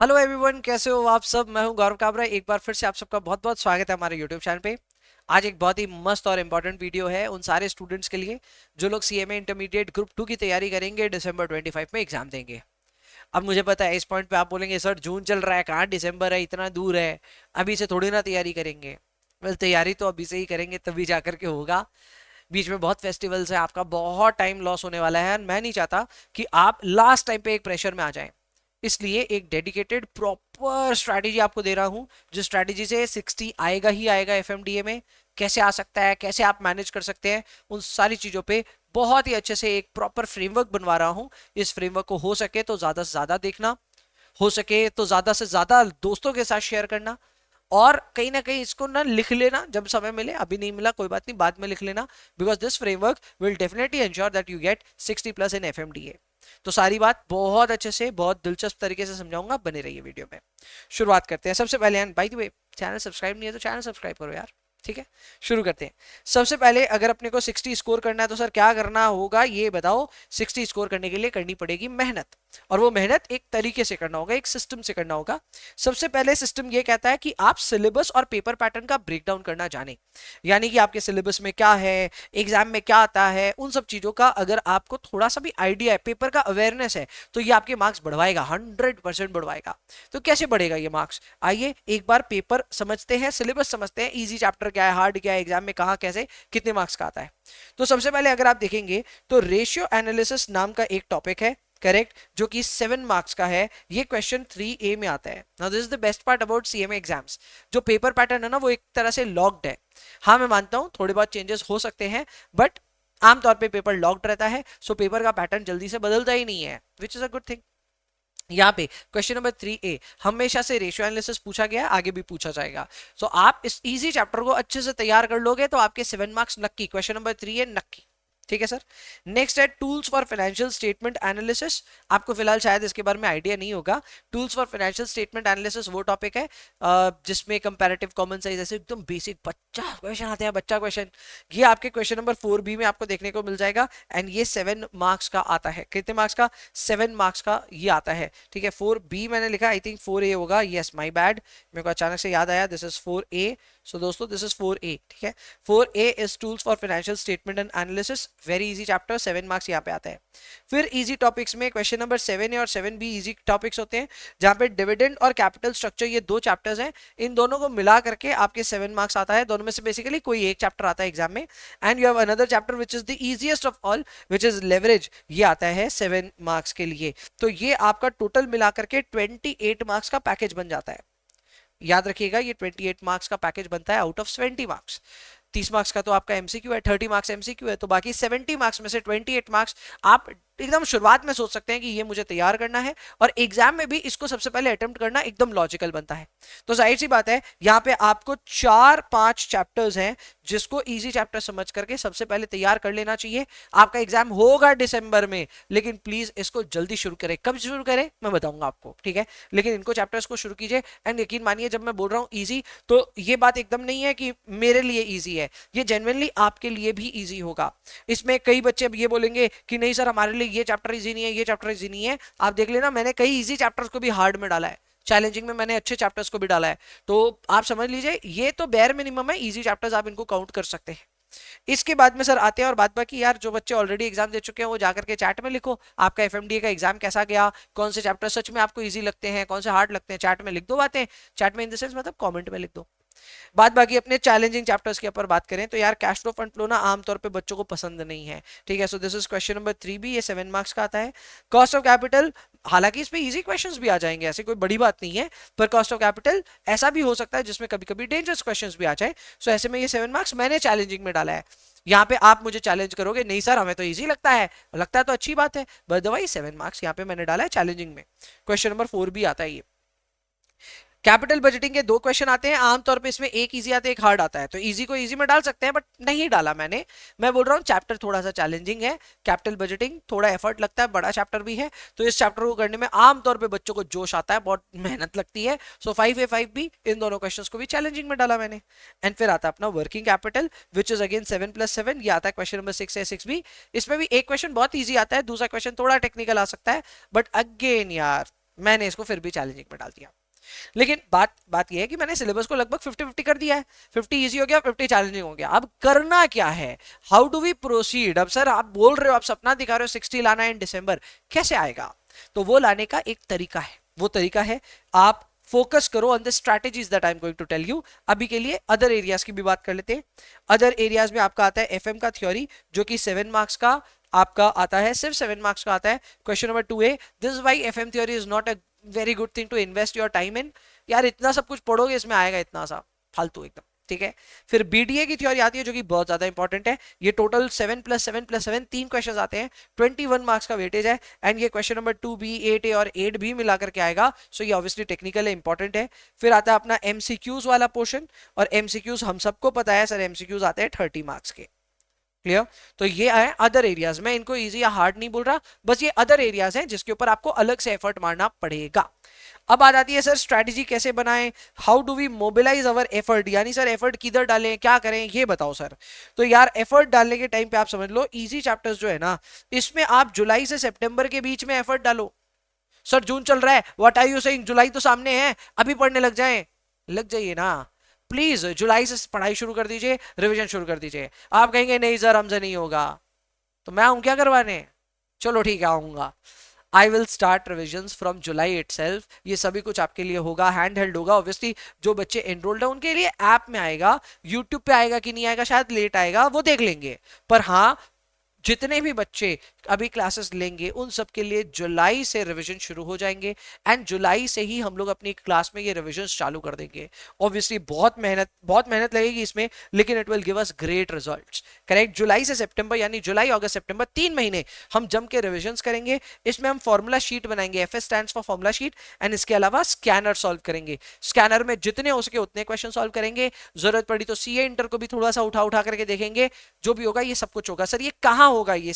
Hello everyone, कैसे हो आप सब। मैं हूं गौरव काबरा। एक बार फिर से आप सबका बहुत बहुत स्वागत है हमारे यूट्यूब चैनल पे। आज एक बहुत ही मस्त और इम्पोर्टेंट वीडियो है उन सारे स्टूडेंट्स के लिए जो लोग सीएमए इंटरमीडिएट ग्रुप 2 की तैयारी करेंगे, दिसंबर 25 में एग्जाम देंगे। अब मुझे पता है इस पॉइंट पे आप बोलेंगे सर जून चल रहा है, कहाँ दिसंबर है, इतना दूर है, अभी से थोड़ी ना तैयारी करेंगे। वेल, तैयारी तो अभी से ही करेंगे तभी जा करके होगा। बीच में बहुत फेस्टिवल्स है, आपका बहुत टाइम लॉस होने वाला है। मैं नहीं चाहता कि आप लास्ट टाइम पे एक प्रेशर में आ जाएं। इसलिए एक डेडिकेटेड प्रॉपर स्ट्रैटेजी आपको दे रहा हूं, जिस स्ट्रैटेजी से 60 आएगा ही आएगा एफएमडीए में। कैसे आ सकता है, कैसे आप मैनेज कर सकते हैं, उन सारी चीजों पे बहुत ही अच्छे से एक प्रॉपर फ्रेमवर्क बनवा रहा हूं। इस फ्रेमवर्क को हो सके तो ज्यादा से ज्यादा देखना, हो सके तो ज्यादा से ज्यादा दोस्तों के साथ शेयर करना, और कहीं ना कहीं इसको ना लिख लेना जब समय मिले। अभी नहीं मिला कोई बात नहीं, बाद में लिख लेना, because this framework will definitely ensure that you get 60+ इन एफएमडीए। तो सारी बात बहुत अच्छे से, बहुत दिलचस्प तरीके से समझाऊंगा, बने रहिए वीडियो में। शुरुआत करते हैं। सबसे पहले, by the way, channel subscribe नहीं है तो चैनल सब्सक्राइब करो यार। ठीक है, शुरू करते हैं। सबसे पहले अगर अपने को 60 स्कोर करना है तो सर क्या करना होगा ये बताओ। 60 स्कोर करने के लिए करनी पड़ेगी मेहनत, और वो मेहनत एक तरीके से करना होगा, एक सिस्टम से करना होगा। सबसे पहले सिस्टम ये कहता है कि आप सिलेबस और पेपर पैटर्न का ब्रेकडाउन करना जाने, यानी कि आपके सिलेबस में क्या है, एग्जाम में क्या आता है, उन सब चीजों का अगर आपको थोड़ा सा भी आइडिया है, पेपर का अवेयरनेस है, तो ये आपके मार्क्स बढ़वाएगा, 100% बढ़वाएगा। तो कैसे बढ़ेगा ये मार्क्स, आइए एक बार पेपर समझते हैं, सिलेबस समझते हैं, इजी चैप्टर क्या है, हार्ड क्या है, एग्जाम में कहाँ कैसे कितने मार्क्स का आता है। तो सबसे पहले अगर आप देखेंगे तो रेशियो एनालिसिस नाम का एक टॉपिक है, करेक्ट, जो कि 7 मार्क्स का है। ये क्वेश्चन 3A में आता है। Now this is the best part about CMA exams. जो पेपर पैटर्न है ना, वो एक तरह से लॉक्ड है। हाँ, मैं मानता हूं थोड़े बहुत चेंजेस हो सकते हैं, बट आमतौर पे पेपर लॉक्ड रहता है, सो पेपर का पैटर्न जल्दी से बदलता ही नहीं है, which is a good thing. यहाँ पे क्वेश्चन नंबर 3A हमेशा से रेशियो एनालिसिस पूछा गया है, आगे भी पूछा जाएगा। सो आप इस इजी चैप्टर को अच्छे से तैयार कर लोगे तो आपके 7 मार्क्स नक्की, क्वेश्चन नंबर 3A नक्की। ठीक है सर। नेक्स्ट है tools for financial statement analysis. आपको फिलहाल शायद इसके बारे में आइडिया नहीं होगा। Tools for financial statement analysis वो टॉपिक है जिसमें कंपैरेटिव कॉमन साइज ऐसे एकदम बेसिक बच्चा क्वेश्चन आते हैं, बच्चा क्वेश्चन। ये आपके क्वेश्चन नंबर 4B में आपको देखने को मिल जाएगा, एंड ये 7 मार्क्स का आता है। कितने मार्क्स का, 7 मार्क्स का ये आता है। ठीक है, 4B मैंने लिखा, आई थिंक 4A होगा, यस माई बैड, मेरे को अचानक से याद आया, दिस इज 4A। सो दोस्तों दिस इज 4A। ठीक है, 4A is tools for financial statement and analysis, very easy chapter, 7 marks यहाँ पे आता है। फिर इजी टॉपिक्स में क्वेश्चन नंबर 7A और 7B इजी टॉपिक्स होते हैं, जहां पे डिविडेंड और कैपिटल स्ट्रक्चर ये दो चैप्टर्स हैं। इन दोनों को मिला करके आपके 7 मार्क्स आता है। दोनों में से बेसिकली कोई एक चैप्टर आता है एग्जाम में, and you have another chapter which is the easiest of all, which is leverage, ये आता है 7 मार्क्स के लिए। तो ये आपका टोटल मिला करके 28 मार्क्स का पैकेज बन जाता है। याद रखिएगा, ये 28 मार्क्स का पैकेज बनता है आउट ऑफ 70 मार्क्स। 30 मार्क्स का तो आपका एमसीक्यू है, 30 मार्क्स एमसीक्यू है, तो बाकी 70 मार्क्स में से 28 मार्क्स आप एकदम शुरुआत में सोच सकते हैं कि ये मुझे तैयार करना है, और एग्जाम में भी इसको सबसे पहले अटेम्प्ट करना एकदम लॉजिकल बनता है। तो जाहिर सी बात है, यहाँ पे आपको 4-5 चैप्टर्स हैं जिसको इजी चैप्टर समझ करके सबसे पहले तैयार कर लेना चाहिए। आपका एग्जाम होगा दिसंबर में, लेकिन प्लीज इसको जल्दी शुरू करें। कब शुरू करें मैं बताऊंगा आपको, ठीक है, लेकिन इनको चैप्टर्स को शुरू कीजिए। एंड यकीन मानिए, जब मैं बोल रहा हूँ इजी, तो ये बात एकदम नहीं है कि मेरे लिए इजी है, ये जेन्युइनली आपके लिए भी इजी होगा। इसमें कई बच्चे अब ये बोलेंगे कि नहीं सर हमारे लिए ये चैप्टर इजी नहीं है, ये चैप्टर इजी नहीं है। आप देख लेना, मैंने कई इजी चैप्टर्स को भी हार्ड में डाला है, चैलेंजिंग में मैंने अच्छे चैप्टर्स को भी डाला है। तो आप समझ लीजिए, ये तो बेयर मिनिमम है, इजी चैप्टर्स आप इनको काउंट कर सकते हैं। इसके बाद में सर आते हैं, और बात बाकी यार जो बच्चे ऑलरेडी एग्जाम दे चुके हैं वो जाकर के चैट में लिखो, आपका एफएमडीए का एग्जाम कैसा गया, कौन से चैप्टर सच में आपको इजी लगते हैं, कौन से हार्ड लगते हैं, चैट में लिख दो बातें। चैट में इन द सेंस मतलब कमेंट में लिख दो। बात बाकी अपने चैलेंजिंग चैप्टर्स के ऊपर बात करें तो यार कैश फ्लो फंड फ्लो ना आमतौर पे बच्चों को पसंद नहीं है। ठीक है, so this is question number 3B, ये 7 मार्क्स का आता है। कॉस्ट ऑफ कैपिटल, हालांकि इस पे इजी क्वेश्चंस भी आ जाएंगे, ऐसी कोई बड़ी बात नहीं है, पर कॉस्ट ऑफ कैपिटल ऐसा भी हो सकता है जिसमें कभी कभी डेंजरस क्वेश्चंस भी आ जाए। सो ऐसे में ये 7 मार्क्स मैंने चैलेंजिंग में डाला है। यहाँ पे आप मुझे चैलेंज करोगे, नहीं सर हमें तो इजी लगता है, लगता है तो अच्छी बात है, बट दवाई 7 मार्क्स यहाँ पे मैंने डाला है चैलेंजिंग में। क्वेश्चन नंबर 4B आता है ये। कैपिटल बजटिंग के 2 क्वेश्चन आते हैं आमतौर पे, इसमें एक इजी आता है एक हार्ड आता है, तो इजी को इजी में डाल सकते हैं, बट नहीं डाला मैंने। मैं बोल रहा हूँ चैप्टर थोड़ा सा चैलेंजिंग है, कैपिटल बजटिंग थोड़ा एफर्ट लगता है, बड़ा चैप्टर भी है, तो इस चैप्टर को करने में आमतौर पे बच्चों को जोश आता है, बहुत मेहनत लगती है। सो 5A 5B इन दोनों क्वेश्चन को भी चैलेंजिंग में डाला मैंने। एंड फिर आता है अपना working capital, which is again 7+7, ये आता है क्वेश्चन नंबर 6 है 6B। इसमें भी एक क्वेश्चन बहुत ईजी आता है, दूसरा क्वेश्चन थोड़ा टेक्निकल आ सकता है, बट अगेन यार मैंने इसको फिर भी चैलेंजिंग में डाल दिया। लेकिन बात यह है कि मैंने सिलेबस को लगभग 50-50 कर दिया है। 50 इजी हो गया, 50 चैलेंजिंग हो गया। अब करना क्या है, हाउ डू वी प्रोसीड। अब सर आप बोल रहे हो, आप सपना दिखा रहे हो 60 लाना है इन दिसंबर, कैसे आएगा। तो वो लाने का एक तरीका है, वो तरीका है आप फोकस करो on the strategies that I am going to tell you. अभी के लिए अदर एरियाज की भी बात कर लेते हैं। अदर एरियाज में आपका आता है एफएम का थ्योरी, जो कि 7 मार्क्स का आपका आता है, सिर्फ 7 मार्क्स का आता है। Question number 2A, this is why FM theory is not a very good thing to invest your time in. यार इतना सब कुछ पढ़ोगे, इसमें आएगा इतना सा फालतू एकदम, ठीक है। फिर बीडीए की थ्योरी आती है, जो कि बहुत ज्यादा इंपॉर्टेंट है। ये टोटल 7+7+7 3 क्वेश्चन आते हैं, 21 मार्क्स का वेटेज है। एंड ये क्वेश्चन नंबर 2B, 8A और 8B मिला करके आएगा। सो ये ऑब्वियसली टेक्निकल है, इंपॉर्टेंट है। फिर आता है अपना एमसीक्यूज वाला पोर्शन, और एमसीक्यूज हम सबको पता है सर, एमसीक्यूज आते हैं 30 मार्क्स के। क्लियर। तो ये है अदर एरियाज, मैं इनको इजी या हार्ड नहीं बोल रहा, बस ये अदर एरियाज हैं जिसके ऊपर आपको अलग से एफर्ट मारना पड़ेगा। अब आ जाती है सर स्ट्रैटेजी कैसे बनाएं, how do we mobilize our effort, यानी सर एफर्ट किधर डालें, क्या करें, ये बताओ सर। तो यार एफर्ट डालने के टाइम पे आप समझ लो, इजी चैप्टर्स जो है ना, इसमें आप जुलाई से सितंबर के बीच में एफर्ट डालो। सर जून चल रहा है, व्हाट आर यू सेइंग, जुलाई तो सामने है, अभी पढ़ने लग जाएं, लग जाइए ना प्लीज। जुलाई से पढ़ाई शुरू कर दीजिए, रिवीजन शुरू कर दीजिए। आप कहेंगे नहीं सर हमसे नहीं होगा, तो मैं आऊं क्या करवाने, चलो ठीक है आऊंगा। I will start revision from July itself. ये सभी कुछ आपके लिए होगा, हैंड हेल्ड होगा। ऑब्वियसली जो बच्चे एनरोल्ड है उनके लिए ऐप में आएगा, यूट्यूब पे आएगा कि नहीं आएगा, शायद लेट आएगा, वो देख लेंगे। पर हाँ, जितने भी बच्चे अभी क्लासेस लेंगे उन सब के लिए जुलाई से रिवीजन शुरू हो जाएंगे। एंड जुलाई से ही हम लोग अपनी क्लास में ये रिवीजन चालू कर देंगे। ऑब्वियसली बहुत मेहनत लगेगी इसमें, लेकिन it will give us great results. Correct. जुलाई से सितंबर, यानी जुलाई अगस्त सितंबर 3 महीने हम जम के रिविजन करेंगे। इसमें हम फॉर्मूला शीट बनाएंगे, FS stands for formula sheet. And इसके अलावा स्कैनर सॉल्व करेंगे, स्कैनर में जितने हो सके उतने क्वेश्चन सॉल्व करेंगे। जरूरत पड़ी तो सीए इंटर को भी थोड़ा सा उठा करके देखेंगे। जो भी होगा ये सब कुछ होगा। सर ये कहां होगा, ये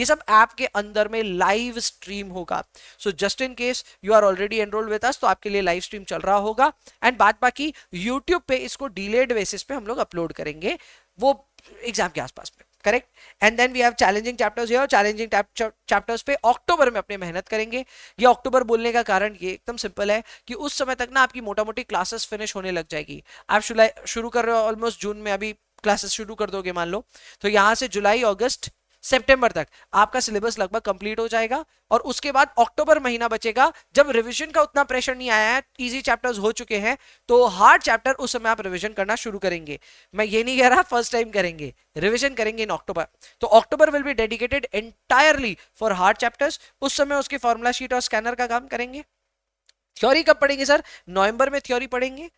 सब ऐप के अंदर में लाइव स्ट्रीम होगा। So just in case you are already enrolled with us, तो आपके लिए लाइव स्ट्रीम चल रहा होगा। एंड बात बाकी यूट्यूब पे इसको डिलेड बेसिस पे हम लोग अपलोड करेंगे, वो एग्जाम के आसपास में। Correct. And then we have challenging chapters here. Challenging chapters पे अक्टूबर में अपने मेहनत करेंगे। ये अक्टूबर बोलने का कारण ये एकदम सिंपल है कि उस समय तक ना आपकी मोटा मोटी क्लासेस फिनिश होने लग जाएगी। आप शुरू कर रहे हो ऑलमोस्ट जून में, अभी क्लासेस शुरू कर दोगे मान लो, तो यहां से जुलाई अगस्त सितंबर तक आपका सिलेबस लगभग कंप्लीट हो जाएगा। और उसके बाद अक्टूबर महीना बचेगा, जब रिवीजन का उतना प्रेशर नहीं आया है, इजी चैप्टर्स हो चुके हैं, तो हार्ड चैप्टर उस समय आप रिवीजन करना शुरू करेंगे। मैं ये नहीं कह रहा फर्स्ट टाइम करेंगे, रिवीजन करेंगे इन अक्टूबर। तो October will be dedicated entirely for hard chapters. उस समय उसकी फॉर्मूला शीट और स्कैनर का काम करेंगे। थ्योरी कब पढ़ेंगे सर, नवंबर में थ्योरी पढ़ेंगे।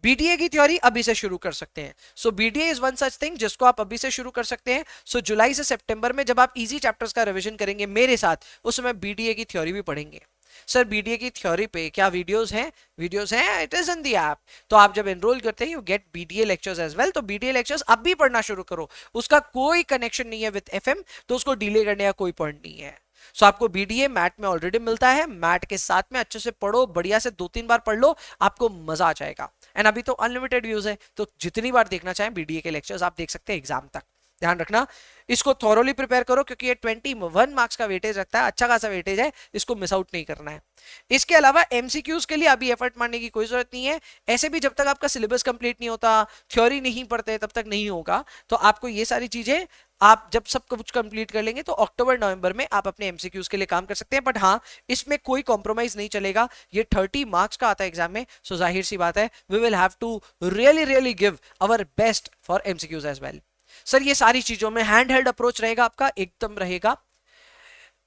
बीडीए की थ्योरी अभी से शुरू कर सकते हैं। So BDA is one such thing जिसको आप अभी से शुरू कर सकते हैं। सो जुलाई से सितंबर में जब आप इजी चैप्टर्स का रिवीजन करेंगे मेरे साथ, उस समय बीडीए की थ्योरी भी पढ़ेंगे। सर बीडीए की थ्योरी पे क्या वीडियोस हैं, it is in the app. तो आप जब एनरोल करते हैं you get BDA lectures as well. तो बीडीए लेक्चर्स अब भी पढ़ना शुरू करो, उसका कोई कनेक्शन नहीं है विद एफएम, तो उसको डिले करने का कोई पॉइंट नहीं है। सो आपको बीडीए मैट में ऑलरेडी मिलता है, मैट के साथ में अच्छे से पढ़ो, बढ़िया से 2-3 बार पढ़ लो, आपको मजा आ जाएगा। एंड अभी तो अनलिमिटेड व्यूज है, तो जितनी बार देखना चाहें बीडीए के लेक्चर्स आप देख सकते हैं एग्जाम तक। ध्यान रखना, इसको थॉरोली प्रिपेयर करो, क्योंकि ये 21 मार्क्स का वेटेज रखता है, अच्छा खासा वेटेज है, इसको मिस आउट नहीं करना है। इसके अलावा एमसीक्यूज के लिए अभी एफर्ट मारने की कोई जरूरत नहीं है। ऐसे भी जब तक आपका सिलेबस कंप्लीट नहीं होता, थ्योरी नहीं पढ़ते, तब तक नहीं होगा। तो आपको ये सारी चीजें आप जब सब कुछ कंप्लीट कर लेंगे तो अक्टूबर नवंबर में आप अपने एमसीक्यूज के लिए काम कर सकते हैं। बट हाँ, इसमें कोई कॉम्प्रोमाइज नहीं चलेगा, ये 30 मार्क्स का आता है एग्जाम में। सो जाहिर सी बात है, we will have to really give our best for MCQs as well. Sir ये सारी चीजों में हैंड हेल्ड अप्रोच रहेगा आपका, एकदम रहेगा।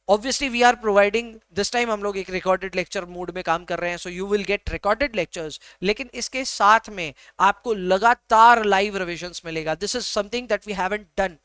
Obviously we are providing this time, हम लोग एक रिकॉर्डेड लेक्चर मोड में काम कर रहे हैं, so you will get recorded lectures. लेकिन इसके साथ में आपको लगातार लाइव रिविजन्स मिलेगा। This is something that we haven't done.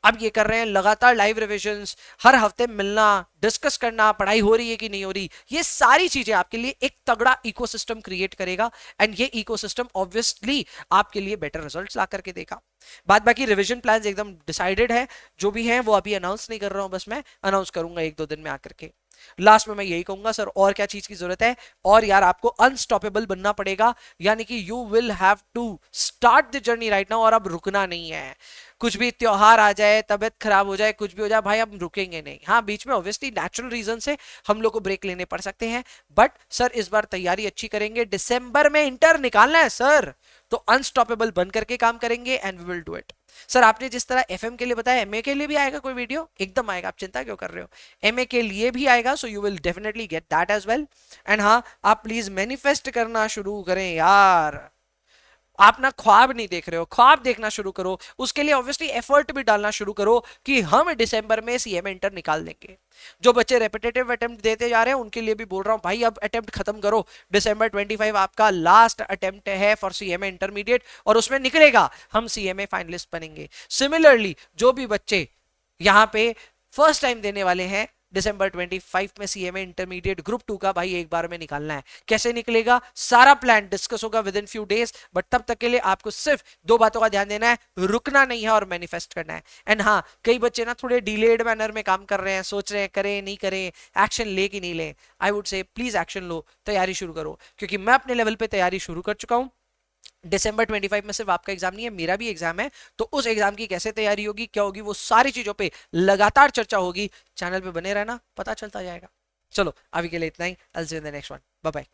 अब ये कर रहे हैं लगातार लाइव रिविजन्स, हर हफ्ते मिलना, डिस्कस करना, पढ़ाई हो रही है कि नहीं हो रही। ये सारी चीजें आपके लिए एक तगड़ा इकोसिस्टम क्रिएट करेगा। एंड ये इकोसिस्टम ऑब्वियसली आपके लिए बेटर रिजल्ट्स ला करके देगा। बात बाकी रिवीजन प्लान्स एकदम डिसाइडेड है, जो भी है वो अभी अनाउंस नहीं कर रहा हूं, बस मैं अनाउंस करूंगा 1-2 दिन में आकर के। लास्ट में मैं यही कहूंगा सर और क्या चीज की जरूरत है, और यार आपको अनस्टॉपेबल बनना पड़ेगा, यानी कि you will have to start the journey right now, और अब रुकना नहीं है। कुछ भी त्योहार आ जाए, तबियत खराब हो जाए, कुछ भी हो जाए, भाई हम रुकेंगे नहीं। हाँ बीच में ऑब्वियसली नेचुरल रीजन से हम लोग को ब्रेक लेने पड़ सकते हैं, बट सर इस बार तैयारी अच्छी करेंगे, दिसंबर में इंटर निकालना है सर, तो अनस्टॉपेबल बन करके काम करेंगे and we will do it. Sir आपने जिस तरह एफएम के लिए बताया, एमए के लिए भी आएगा कोई वीडियो, एकदम आएगा, आप चिंता क्यों कर रहे हो, एमए के लिए भी आएगा, so you will definitely get that as well. And हाँ आप प्लीज मैनिफेस्ट करना शुरू करें यार, आप ना ख्वाब नहीं देख रहे हो, ख्वाब देखना शुरू करो, उसके लिए ऑब्वियसली एफर्ट भी डालना शुरू करो कि हम दिसंबर में सीएमए इंटर निकाल देंगे। जो बच्चे रेपिटेटिव अटेम्प्ट देते जा रहे हैं उनके लिए भी बोल रहा हूं भाई, अब अटेम्प्ट खत्म करो, दिसंबर 25 आपका लास्ट अटेम्प्ट है फॉर सीएमए इंटरमीडिएट, और उसमें निकलेगा हम सीएमए फाइनलिस्ट बनेंगे। सिमिलरली जो भी बच्चे यहाँ पे फर्स्ट टाइम देने वाले हैं, दिसंबर 25 में सीएमए इंटरमीडिएट ग्रुप 2 का भाई एक बार में निकालना है। कैसे निकलेगा, सारा प्लान डिस्कस होगा with in few days, but तब तक के लिए आपको सिर्फ दो बातों का ध्यान देना है, रुकना नहीं है और मैनिफेस्ट करना है। एंड हाँ कई बच्चे ना थोड़े डिलेड मैनर में काम कर रहे हैं, सोच रहे हैं करें नहीं करें, एक्शन ले कि नहीं ले, I would say please action लो, तैयारी शुरू करो, क्योंकि मैं अपने लेवल पे तैयारी शुरू कर चुका हूं। दिसंबर 25 में सिर्फ आपका एग्जाम नहीं है, मेरा भी एग्जाम है, तो उस एग्जाम की कैसे तैयारी होगी, क्या होगी, वो सारी चीजों पे लगातार चर्चा होगी। चैनल पे बने रहना, पता चलता जाएगा। चलो अभी के लिए इतना ही, I'll see you in the next one, bye bye.